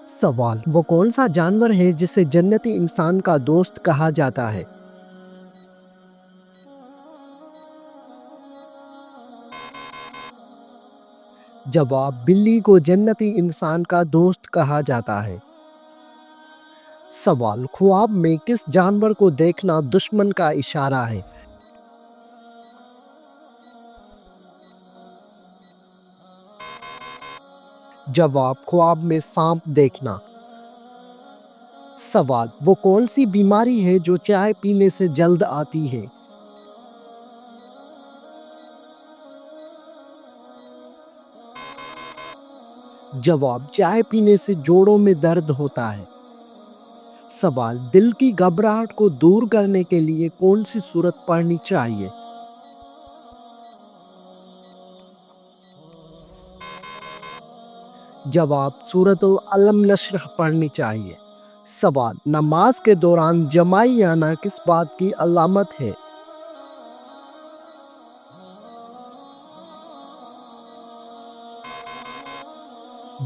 سوال: وہ کون سا جانور ہے جسے جنتی انسان کا دوست کہا جاتا ہے؟ جواب: بلی کو جنتی انسان کا دوست کہا جاتا ہے۔ سوال: خواب میں کس جانور کو دیکھنا دشمن کا اشارہ ہے؟ جواب: خواب میں سانپ دیکھنا۔ سوال: وہ کون سی بیماری ہے جو چائے پینے سے جلد آتی ہے؟ جواب: چائے پینے سے جوڑوں میں درد ہوتا ہے۔ سوال: دل کی گھبراہٹ کو دور کرنے کے لیے کون سی سورت پڑھنی چاہیے؟ جواب: سورۃ الم نشرح پڑھنی چاہیے۔ سوال: نماز کے دوران جمائی آنا کس بات کی علامت ہے؟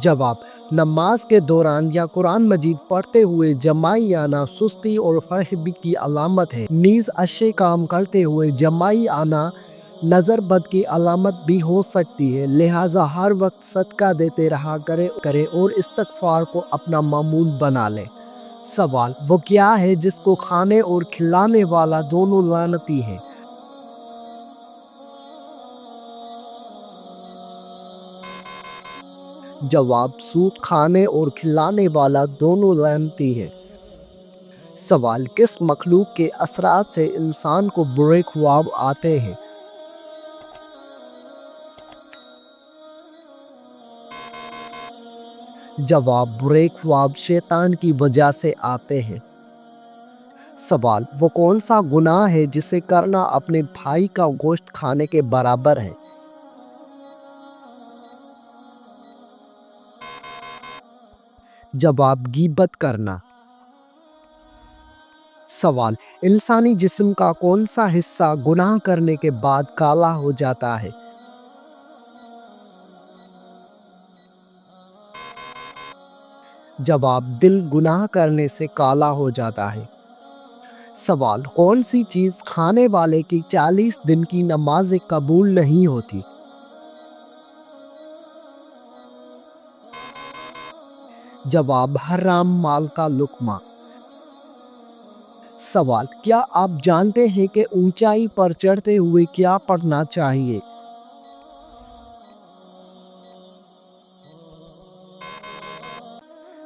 جواب: نماز کے دوران یا قرآن مجید پڑھتے ہوئے جمائی آنا سستی اور فرحبی کی علامت ہے، نیز اچھے کام کرتے ہوئے جمائی آنا نظر بد کی علامت بھی ہو سکتی ہے، لہٰذا ہر وقت صدقہ دیتے رہا کرے اور استغفار کو اپنا معمول بنا لے۔ سوال: وہ کیا ہے جس کو کھانے اور کھلانے والا دونوں لعنتی ہیں؟ جواب: سود کھانے اور کھلانے والا دونوں لعنتی ہے۔ سوال: کس مخلوق کے اثرات سے انسان کو برے خواب آتے ہیں؟ جواب: برے خواب شیطان کی وجہ سے آتے ہیں۔ سوال: وہ کون سا گناہ ہے جسے کرنا اپنے بھائی کا گوشت کھانے کے برابر ہے؟ جواب: غیبت کرنا۔ سوال: انسانی جسم کا کون سا حصہ گناہ کرنے کے بعد کالا ہو جاتا ہے؟ جواب: دل گناہ کرنے سے کالا ہو جاتا ہے۔ سوال: کون سی چیز کھانے والے کی 40 دن کی نمازیں قبول نہیں ہوتی؟ جواب: حرام مال کا لقمہ۔ سوال: کیا آپ جانتے ہیں کہ اونچائی پر چڑھتے ہوئے کیا پڑھنا چاہیے؟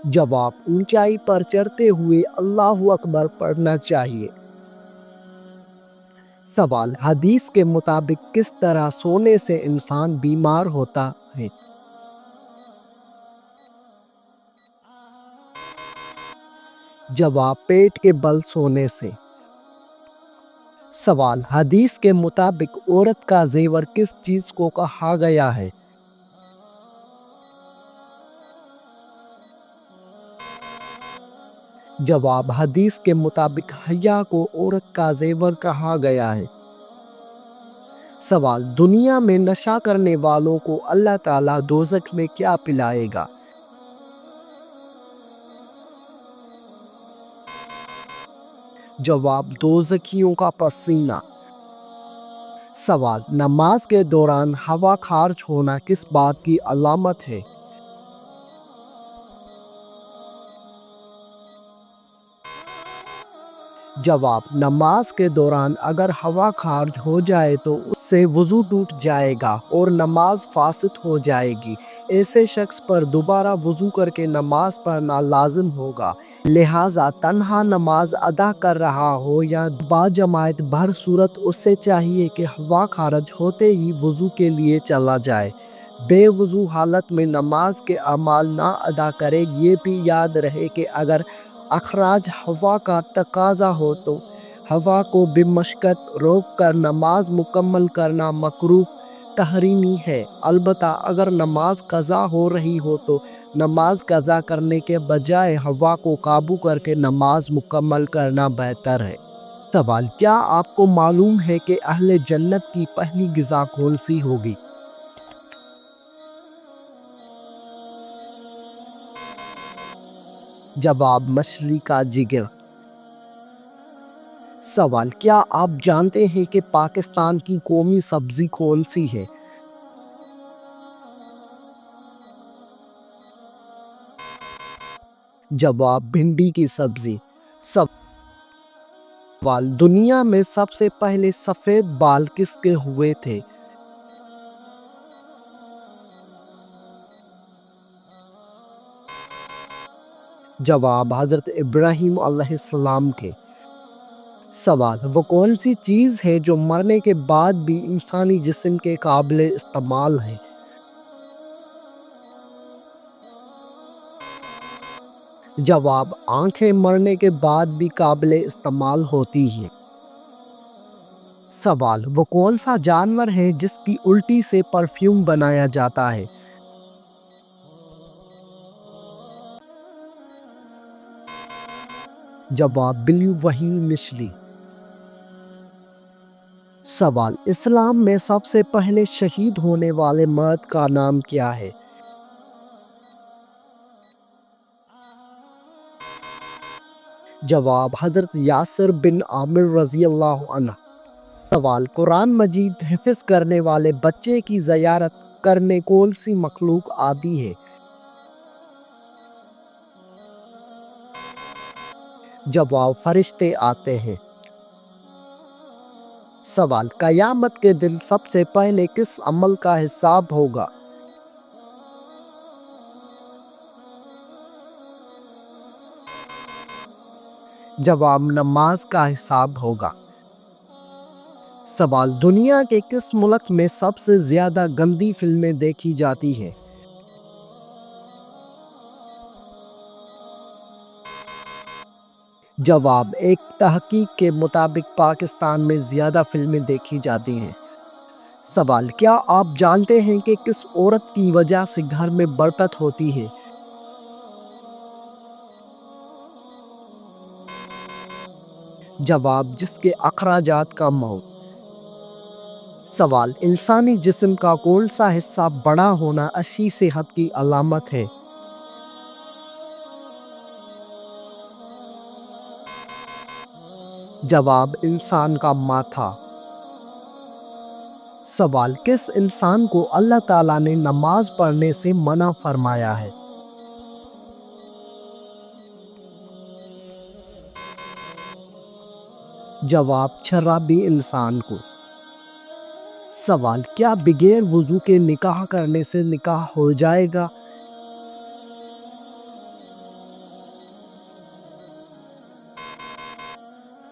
جواب: اونچائی پر چڑھتے ہوئے اللہ اکبر پڑھنا چاہیے۔ سوال: حدیث کے مطابق کس طرح سونے سے انسان بیمار ہوتا ہے؟ جواب: پیٹ کے بل سونے سے۔ سوال: حدیث کے مطابق عورت کا زیور کس چیز کو کہا گیا ہے؟ جواب: حدیث کے مطابق حیا کو عورت کا زیور کہا گیا ہے۔ سوال: دنیا میں نشہ کرنے والوں کو اللہ تعالیٰ دوزخ میں کیا پلائے گا؟ جواب: دوزخیوں کا پسینہ۔ سوال: نماز کے دوران ہوا خارج ہونا کس بات کی علامت ہے؟ جواب: نماز کے دوران اگر ہوا خارج ہو جائے تو اس سے وضو ٹوٹ جائے گا اور نماز فاسد ہو جائے گی، ایسے شخص پر دوبارہ وضو کر کے نماز پڑھنا لازم ہوگا، لہٰذا تنہا نماز ادا کر رہا ہو یا باجماعت بہر صورت اسے چاہیے کہ ہوا خارج ہوتے ہی وضو کے لیے چلا جائے، بے وضو حالت میں نماز کے اعمال نہ ادا کرے۔ یہ بھی یاد رہے کہ اگر اخراج ہوا کا تقاضا ہو تو ہوا کو بمشقت روک کر نماز مکمل کرنا مکروہ تحریمی ہے، البتہ اگر نماز قضا ہو رہی ہو تو نماز قضا کرنے کے بجائے ہوا کو قابو کر کے نماز مکمل کرنا بہتر ہے۔ سوال: کیا آپ کو معلوم ہے کہ اہل جنت کی پہلی غذا کون سی ہوگی؟ جواب مچھلی کا جگر۔ سوال، کیا آپ جانتے ہیں کہ پاکستان کی قومی سبزی کون سی ہے؟ جواب بھنڈی کی سبزی۔ سوال، دنیا میں سب سے پہلے سفید بال کس کے ہوئے تھے؟ جواب حضرت ابراہیم علیہ السلام کے۔ سوال، وہ کون سی چیز ہے جو مرنے کے بعد بھی انسانی جسم کے قابل استعمال ہے؟ جواب آنکھیں مرنے کے بعد بھی قابل استعمال ہوتی ہیں۔ سوال، وہ کون سا جانور ہے جس کی الٹی سے پرفیوم بنایا جاتا ہے؟ جواب بلیو وہیل مچھلی۔ سوال، اسلام میں سب سے پہلے شہید ہونے والے مرد کا نام کیا ہے؟ جواب حضرت یاسر بن عامر رضی اللہ عنہ۔ سوال، قرآن مجید حفظ کرنے والے بچے کی زیارت کرنے کون سی مخلوق آتی ہے؟ جواب فرشتے آتے ہیں۔ سوال، قیامت کے دن سب سے پہلے کس عمل کا حساب ہوگا؟ جواب نماز کا حساب ہوگا۔ سوال، دنیا کے کس ملک میں سب سے زیادہ گندی فلمیں دیکھی جاتی ہیں؟ جواب ایک تحقیق کے مطابق پاکستان میں زیادہ فلمیں دیکھی جاتی ہیں۔ سوال، کیا آپ جانتے ہیں کہ کس عورت کی وجہ سے گھر میں برکت ہوتی ہے؟ جواب جس کے اخراجات کم ہوں۔ سوال، انسانی جسم کا کون سا حصہ بڑا ہونا اچھی صحت کی علامت ہے؟ جواب انسان کا ماتھا۔ سوال، کس انسان کو اللہ تعالیٰ نے نماز پڑھنے سے منع فرمایا ہے؟ جواب شرابی انسان کو۔ سوال، کیا بغیر وضو کے نکاح کرنے سے نکاح ہو جائے گا؟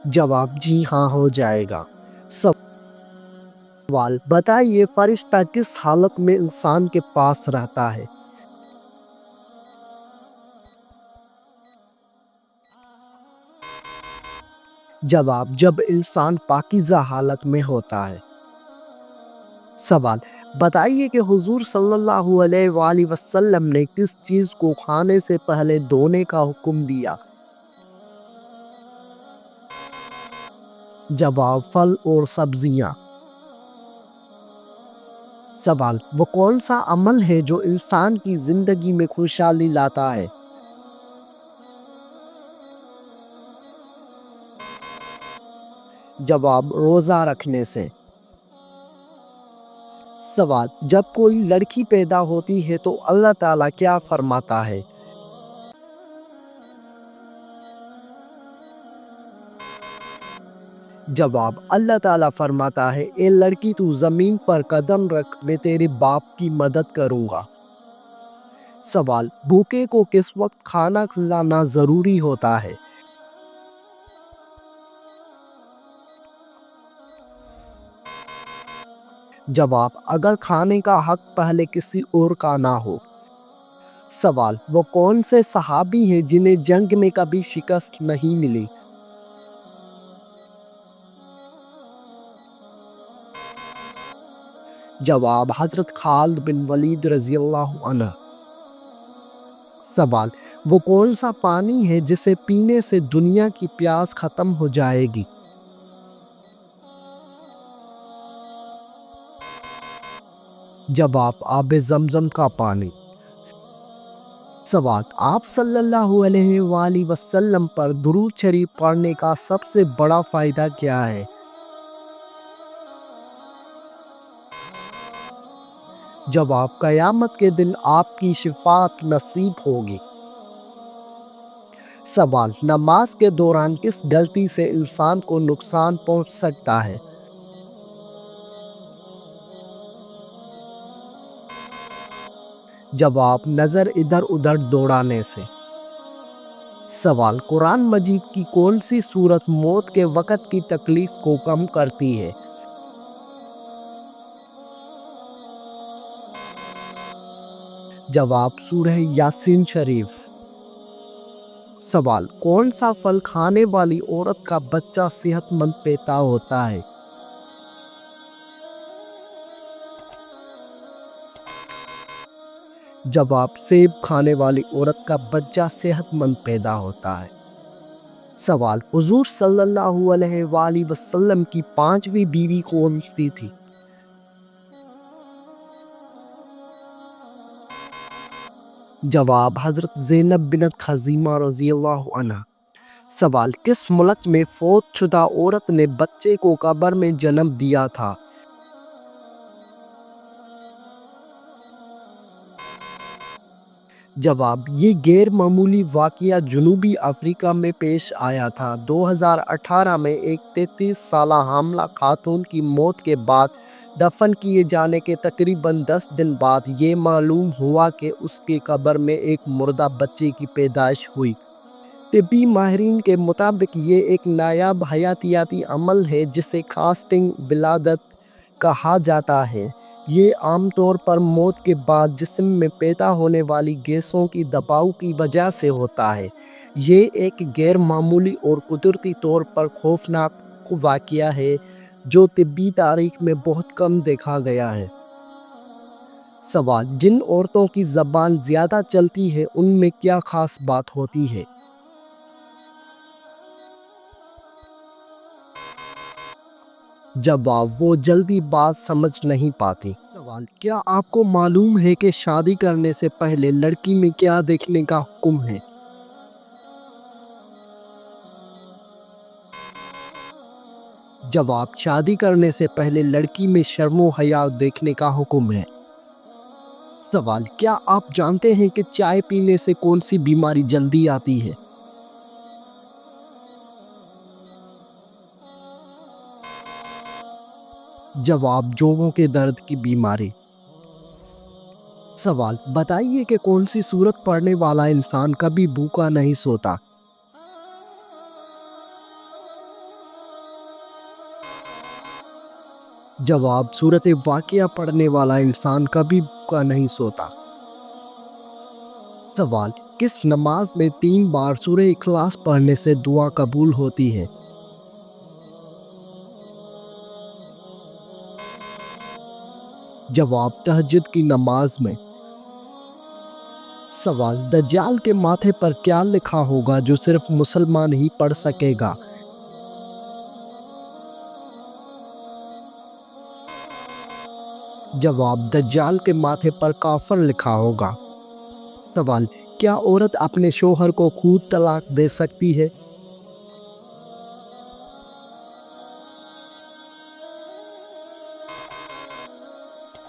جواب جی ہاں، ہو جائے گا۔ سوال، بتائیے فرشتہ کس حالت میں انسان کے پاس رہتا ہے؟ جواب جب انسان پاکیزہ حالت میں ہوتا ہے۔ سوال، بتائیے کہ حضور صلی اللہ علیہ وآلہ وسلم نے کس چیز کو کھانے سے پہلے دھونے کا حکم دیا؟ جواب پھل اور سبزیاں۔ سوال، وہ کون سا عمل ہے جو انسان کی زندگی میں خوشحالی لاتا ہے؟ جواب روزہ رکھنے سے۔ سوال، جب کوئی لڑکی پیدا ہوتی ہے تو اللہ تعالیٰ کیا فرماتا ہے؟ جواب اللہ تعالیٰ فرماتا ہے، اے لڑکی تو زمین پر قدم رکھ، میں تیرے باپ کی مدد کروں گا۔ سوال، بھوکے کو کس وقت کھانا کھلانا ضروری ہوتا ہے؟ جواب اگر کھانے کا حق پہلے کسی اور کا نہ ہو۔ سوال، وہ کون سے صحابی ہیں جنہیں جنگ میں کبھی شکست نہیں ملی؟ جواب حضرت خالد بن ولید رضی اللہ عنہ۔ سوال، وہ کون سا پانی ہے جسے پینے سے دنیا کی پیاس ختم ہو جائے گی؟ جواب آب زمزم کا پانی۔ سوال: آپ صلی اللہ علیہ وآلہ وسلم پر درود شریف پڑھنے کا سب سے بڑا فائدہ کیا ہے؟ جواب: قیامت کے دن آپ کی شفاعت نصیب ہوگی۔ سوال: نماز کے دوران کس غلطی سے انسان کو نقصان پہنچ سکتا ہے؟ جواب: نظر ادھر ادھر دوڑانے سے۔ سوال: قرآن مجید کی کون سی سورت موت کے وقت کی تکلیف کو کم کرتی ہے؟ جواب: سورہ یاسین شریف۔ سوال: کون سا پھل کھانے والی عورت کا بچہ صحت مند پیدا ہوتا ہے؟ جواب: سیب کھانے والی عورت کا بچہ صحت مند پیدا ہوتا ہے۔ سوال: حضور صلی اللہ علیہ وآلہ وسلم کی 5ویں بیوی کون سی تھی؟ جواب: حضرت زینب بنت خزیمہ رضی اللہ عنہا۔ سوال: کس ملک میں فوت شدہ عورت نے بچے کو قبر میں جنم دیا تھا؟ جواب: یہ غیر معمولی واقعہ جنوبی افریقہ میں پیش آیا تھا۔ 2018 میں ایک 33 سالہ حاملہ خاتون کی موت کے بعد دفن کیے جانے کے تقریباً 10 دن بعد یہ معلوم ہوا کہ اس کی قبر میں ایک مردہ بچے کی پیدائش ہوئی۔ طبی ماہرین کے مطابق یہ ایک نایاب حیاتیاتی عمل ہے جسے کاسٹنگ ولادت کہا جاتا ہے۔ یہ عام طور پر موت کے بعد جسم میں پیدا ہونے والی گیسوں کی دباؤ کی وجہ سے ہوتا ہے۔ یہ ایک غیر معمولی اور قدرتی طور پر خوفناک واقعہ ہے جو طبی تاریخ میں بہت کم دیکھا گیا ہے۔ سوال: جن عورتوں کی زبان زیادہ چلتی ہے ان میں کیا خاص بات ہوتی ہے؟ جواب: وہ جلدی بات سمجھ نہیں پاتی۔ سوال: کیا آپ کو معلوم ہے کہ شادی کرنے سے پہلے لڑکی میں کیا دیکھنے کا حکم ہے؟ جواب: شادی کرنے سے پہلے لڑکی میں شرم و حیا دیکھنے کا حکم ہے۔ سوال: کیا آپ جانتے ہیں کہ چائے پینے سے کون سی بیماری جلدی آتی ہے؟ جواب: جوڑوں کے درد کی بیماری۔ سوال: بتائیے کہ کون سی سورت پڑھنے والا انسان کبھی بھوکا نہیں سوتا؟ جواب: سورت واقعہ پڑھنے والا انسان کبھی بھوکا نہیں سوتا۔ سوال: کس نماز میں 3 بار سورہ اخلاص پڑھنے سے دعا قبول ہوتی ہے؟ جواب: تہجد کی نماز میں۔ سوال: دجال کے ماتھے پر کیا لکھا ہوگا جو صرف مسلمان ہی پڑھ سکے گا؟ جواب: دجال کے ماتھے پر کافر لکھا ہوگا۔ سوال: کیا عورت اپنے شوہر کو خود طلاق دے سکتی ہے؟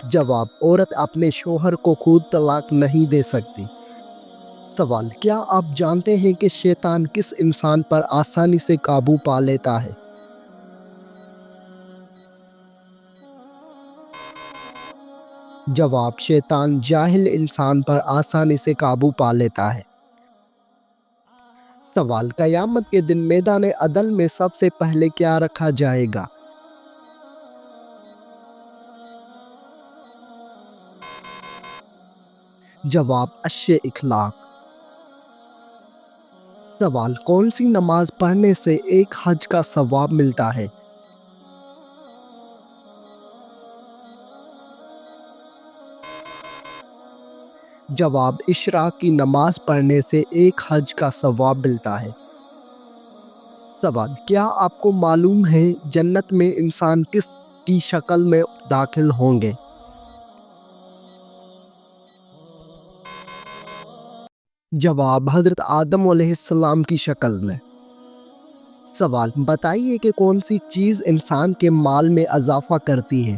جواب: عورت اپنے شوہر کو خود طلاق نہیں دے سکتی۔ سوال: کیا آپ جانتے ہیں کہ شیطان کس انسان پر آسانی سے قابو پا لیتا ہے؟ جواب: شیطان جاہل انسان پر آسانی سے قابو پا لیتا ہے۔ سوال: قیامت کے دن میدان عدل میں سب سے پہلے کیا رکھا جائے گا؟ جواب: اشے اخلاق۔ سوال: کون سی نماز پڑھنے سے ایک حج کا ثواب ملتا ہے؟ جواب: اشراق کی نماز پڑھنے سے ایک حج کا ثواب ملتا ہے۔ سوال: کیا آپ کو معلوم ہے جنت میں انسان کس کی شکل میں داخل ہوں گے؟ جواب حضرت آدم علیہ السلام کی شکل میں۔ سوال بتائیے کہ کون سی چیز انسان کے مال میں اضافہ کرتی ہے؟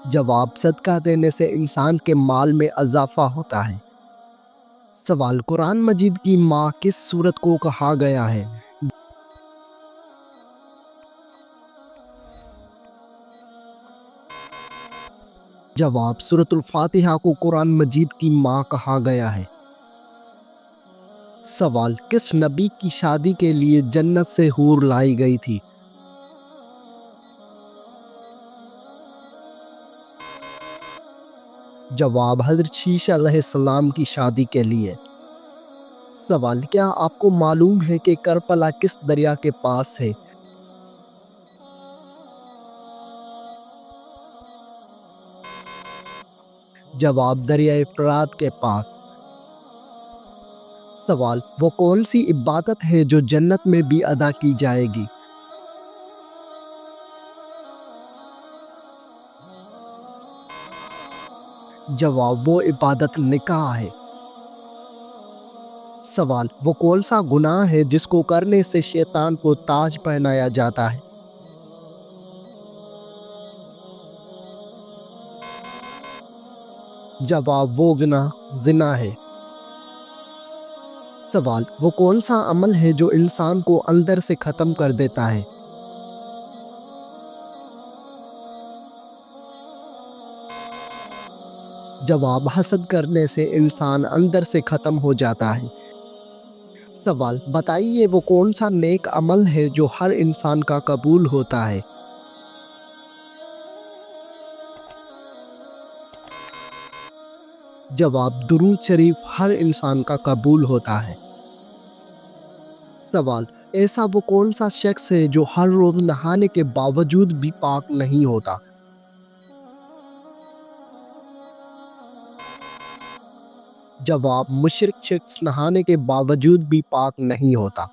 جواب صدقہ دینے سے انسان کے مال میں اضافہ ہوتا ہے۔ سوال قرآن مجید کی ماں کس سورت کو کہا گیا ہے؟ جواب سورۃ الفاتحہ کو قرآن مجید کی ماں کہا گیا ہے۔ سوال کس نبی کی شادی کے لیے جنت سے حور لائی گئی تھی؟ جواب حضرت شیشہ علیہ السلام کی شادی کے لیے۔ سوال کیا آپ کو معلوم ہے کہ کربلا کس دریا کے پاس ہے؟ جواب دریائے فرات کے پاس۔ سوال وہ کون سی عبادت ہے جو جنت میں بھی ادا کی جائے گی؟ جواب وہ عبادت نکاح ہے۔ سوال وہ کون سا گناہ ہے جس کو کرنے سے شیطان کو تاج پہنایا جاتا ہے؟ جواب وہ گناہ زنا ہے۔ سوال وہ کون سا عمل ہے جو انسان کو اندر سے ختم کر دیتا ہے؟ جواب حسد کرنے سے انسان اندر سے ختم ہو جاتا ہے۔ سوال بتائیے وہ کون سا نیک عمل ہے جو ہر انسان کا قبول ہوتا ہے؟ جواب درود شریف ہر انسان کا قبول ہوتا ہے۔ سوال ایسا وہ کون سا شخص ہے جو ہر روز نہانے کے باوجود بھی پاک نہیں ہوتا؟ جواب مشرک شخص نہانے کے باوجود بھی پاک نہیں ہوتا۔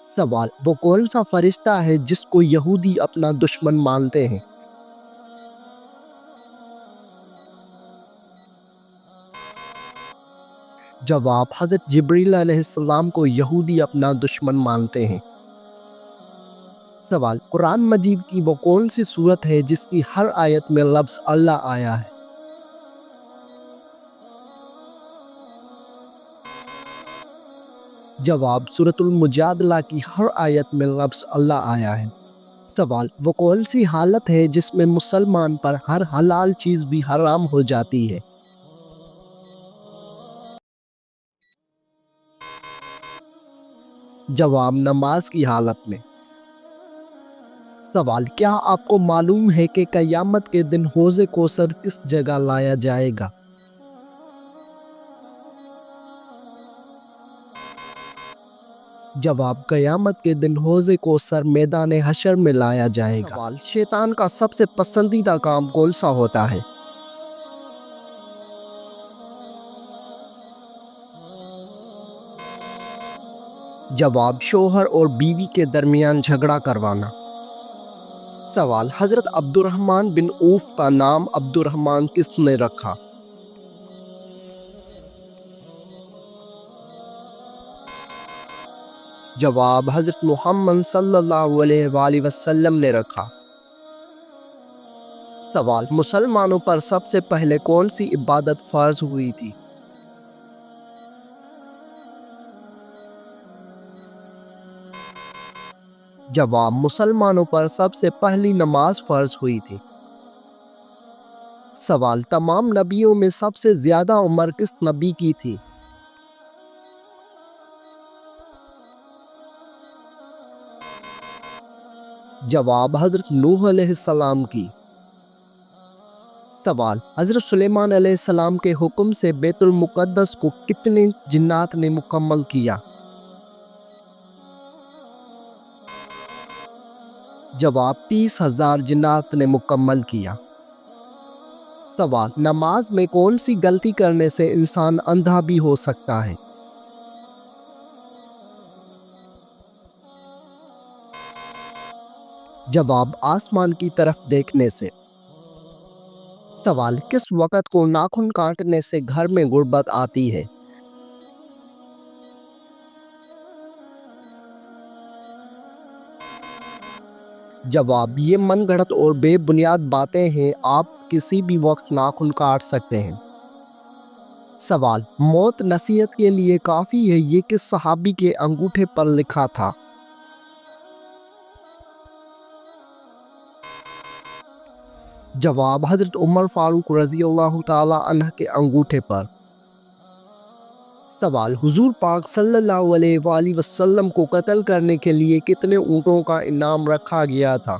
سوال وہ کون سا فرشتہ ہے جس کو یہودی اپنا دشمن مانتے ہیں؟ جواب حضرت جبریل علیہ السلام کو یہودی اپنا دشمن مانتے ہیں۔ سوال قرآن مجید کی وہ کون سی سورت ہے جس کی ہر آیت میں لفظ اللہ آیا ہے؟ جواب سورۃ المجادلہ کی ہر آیت میں لفظ اللہ آیا ہے۔ سوال وہ کون سی حالت ہے جس میں مسلمان پر ہر حلال چیز بھی حرام ہو جاتی ہے؟ جواب نماز کی حالت میں۔ سوال کیا آپ کو معلوم ہے کہ قیامت کے دن حوض کوثر کس جگہ لایا جائے گا؟ جواب قیامت کے دن حوض کوثر میدان حشر میں لایا جائے گا۔ سوال شیطان کا سب سے پسندیدہ کام کون سا ہوتا ہے؟ جواب شوہر اور بیوی کے درمیان جھگڑا کروانا۔ سوال حضرت عبد الرحمن بن عوف کا نام عبد الرحمن کس نے رکھا؟ جواب حضرت محمد صلی اللہ علیہ وآلہ وسلم نے رکھا۔ سوال مسلمانوں پر سب سے پہلے کون سی عبادت فرض ہوئی تھی؟ جواب مسلمانوں پر سب سے پہلی نماز فرض ہوئی تھی۔ سوال تمام نبیوں میں سب سے زیادہ عمر کس نبی کی تھی؟ جواب حضرت نوح علیہ السلام کی۔ سوال حضرت سلیمان علیہ السلام کے حکم سے بیت المقدس کو کتنے جنات نے مکمل کیا؟ جواب 30,000 جنات نے مکمل کیا۔ سوال نماز میں کون سی غلطی کرنے سے انسان اندھا بھی ہو سکتا ہے؟ جواب آسمان کی طرف دیکھنے سے۔ سوال کس وقت کو ناخن کاٹنے سے گھر میں غربت آتی ہے؟ جواب یہ من گھڑت اور بے بنیاد باتیں ہیں، آپ کسی بھی وقت ناخن کاٹ سکتے ہیں۔ سوال موت نصیحت کے لیے کافی ہے، یہ کس صحابی کے انگوٹھے پر لکھا تھا؟ جواب حضرت عمر فاروق رضی اللہ تعالی عنہ کے انگوٹھے پر۔ سوال حضور پاک صلی اللہ علیہ وآلہ وسلم کو قتل کرنے کے لیے کتنے اونٹوں کا انعام رکھا گیا تھا؟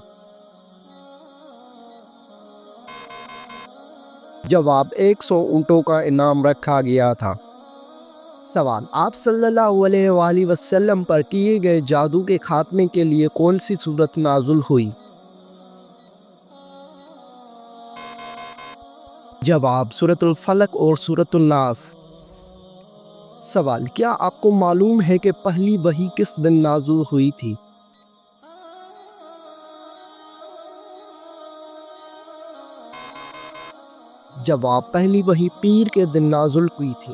جواب 100 اونٹوں کا انعام رکھا گیا تھا۔ سوال آپ صلی اللہ علیہ وآلہ وسلم پر کیے گئے جادو کے خاتمے کے لیے کون سی سورت نازل ہوئی؟ جواب سورۃ الفلق اور سورۃ الناس۔ سوال کیا آپ کو معلوم ہے کہ پہلی وحی کس دن نازل ہوئی تھی؟ جواب پہلی وحی پیر کے دن نازل ہوئی تھی۔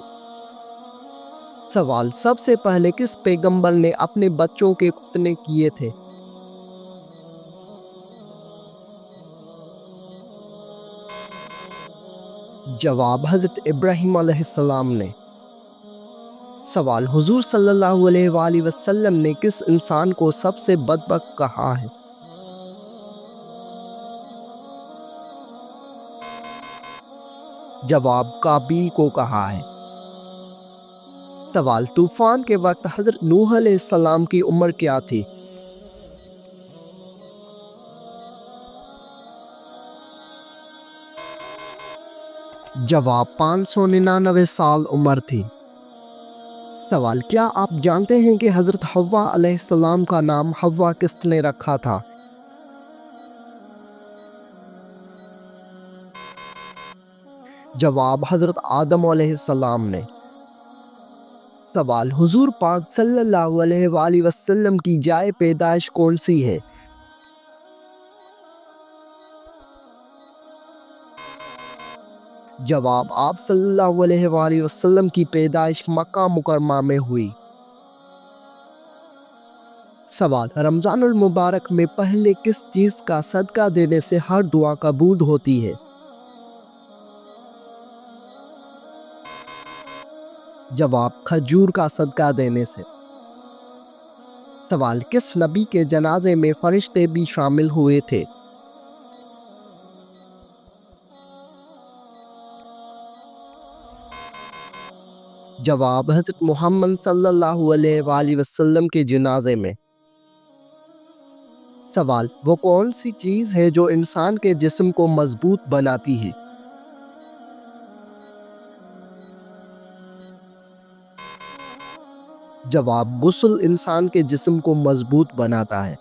سوال سب سے پہلے کس پیغمبر نے اپنے بچوں کے ختنے کیے تھے؟ جواب حضرت ابراہیم علیہ السلام نے۔ سوال حضور صلی اللہ علیہ وآلہ وسلم نے کس انسان کو سب سے بدبخت کہا ہے؟ جواب قابیل کو کہا ہے۔ سوال طوفان کے وقت حضرت نوح علیہ السلام کی عمر کیا تھی؟ جواب 599 سال عمر تھی۔ سوال کیا آپ جانتے ہیں کہ حضرت حوا علیہ السلام کا نام حوا کس نے رکھا تھا؟ جواب حضرت آدم علیہ السلام نے۔ سوال حضور پاک صلی اللہ علیہ وآلہ وسلم کی جائے پیدائش کون سی ہے؟ جواب آپ صلی اللہ علیہ وآلہ وسلم کی پیدائش مکہ مکرمہ میں ہوئی۔ سوال رمضان المبارک میں پہلے کس چیز کا صدقہ دینے سے ہر دعا قبول ہوتی ہے؟ جواب کھجور کا صدقہ دینے سے۔ سوال کس نبی کے جنازے میں فرشتے بھی شامل ہوئے تھے؟ جواب حضرت محمد صلی اللہ علیہ وآلہ وسلم کے جنازے میں۔ سوال وہ کون سی چیز ہے جو انسان کے جسم کو مضبوط بناتی ہے؟ جواب غسل انسان کے جسم کو مضبوط بناتا ہے۔